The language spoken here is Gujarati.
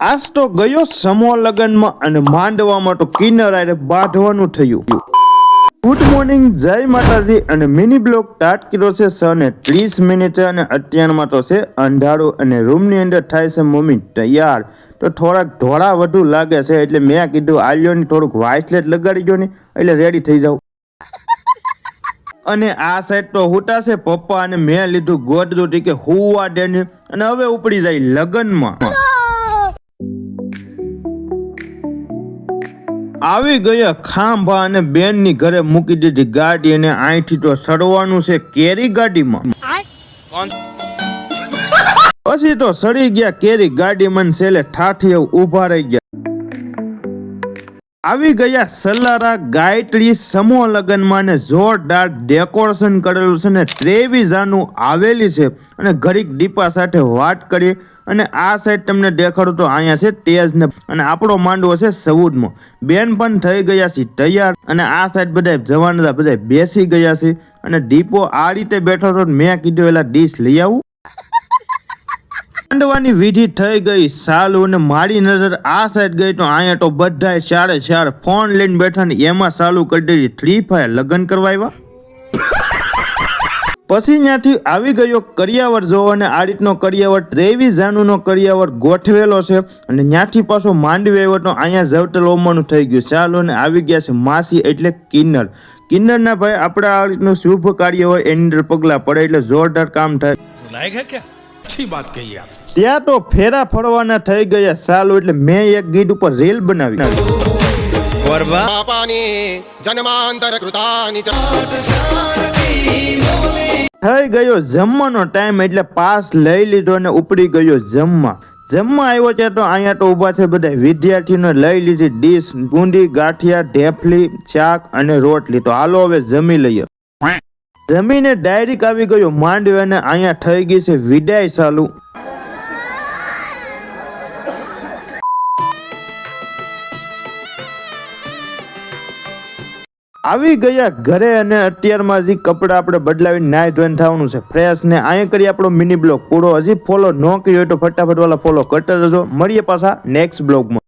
આજ તો ગયો સમૂહ લગ્નમાં અને માંડવામાં તો કિન્નર આરે બાંધવાનું થયું. ગુડ મોર્નિંગ, જય માતાજી અને મિની બ્લોગ સ્ટાર્ટ કર્યો છે 6:30 અને અત્યારમાં તો છે અંધારું અને રૂમની અંદર થાય છે મમ્મી તૈયાર. તો થોડાક ધોળા વધુ લાગે છે એટલે મેં કીધું આલ્યોની થોડુંક વાઇસલેટ લગાડી ગયો ને એટલે રેડી થઈ જાવ. અને આ સાઈડ તો હુટા છે પપ્પા અને મેં લીધું ગોદડું કે હુવા દે ને અને હવે ઉપડી જાય લગનમાં. આવી ગયા ખાંભા અને બેનની ઘરે મૂકી દીધી ગાડી અને અહીંથી તો સડવાનું છે કેરી ગાડીમાં. પછી તો સડી ગયા કેરી ગાડીમાં છેલ્લે ઠાઠી ઉભા રહી ગયા. આવી ગયા સલારા ગાયત્રી સમૂહ લગ્નમાં ને જોરદાર ડેકોરેશન કરેલું છે ને 23 જાનું આવેલી છે અને ઘડીક દીપા સાથે વાત કરીએ. અને આ સાઈડ તમને દેખાડું તો અહીંયા છે તેજ ને અને આપણો માંડવો છે 14માં. બેન પણ થઈ ગયા છે તૈયાર અને આ સાઈડ બધા જવાન બધા બેસી ગયા છે અને દીપો આ રીતે બેઠો હતો. મેં કીધું એલા ડીશ લઈ આવું. માંડવાની વિધિ થઈ ગઈ સાલું અને મારી નજર આ સાઈડ ગઈ તો અહીંયા તો બધા 4 ફોન લઈને બેઠા ને એમાં ચાલુ કરી દીધી Free Fire લગ્ન કરવા આવ્યા. પછી ત્યાંથી આવી ગયો કરિયાવર જોવો અને આ રીતનો કરિયાવર 23 જાનુનો કરિયાવર ગોઠવેલો છે અને ત્યાંથી પાછો માંડવી આવ્યો તો અહીંયા જવતલ ઓમાનું થઈ ગયું. ચાલો ને આવી ગયા છે માસી એટલે કિન્નર. કિન્નરના ભાઈ આપણે આ રીતનું શુભ કાર્ય હોય એની અંદર પગલા પડે એટલે જોરદાર કામ થાય. ત્યાં તો ફેરા ફરવાના થઈ ગયા ચાલુ એટલે મેં એક ગીત ઉપર રીલ બનાવી. થઈ ગયો જમવાનો ટાઈમ એટલે પાસ લઈ લીધો અને ઉપડી ગયો જમવા આવ્યો છે. તો અહીંયા તો ઊભા છે બધા વિદ્યાર્થીઓને લઈ લીધી ડીશ બુંદી ગાંઠિયા ઢેફલી શાક અને રોટલી. તો હાલો હવે જમી લઈએ. જમીને ડાયરેક્ટ આવી ગયો માંડવી અને અહીંયા થઈ ગઈ છે વિદાય ચાલુ. આવી ગયા ઘરે અને અત્યારમાં હજી કપડા આપણે બદલાવીને નાઈ ધોઈને થવાનું છે ફ્રેશ ને અહીંયા કરી આપણો મિની બ્લોગ પૂરો. હજી ફોલો ન કર્યો હોય તો ફટાફટ વાળા ફોલો કરતા જજો. મળીએ પાછા નેક્સ્ટ બ્લોગમાં.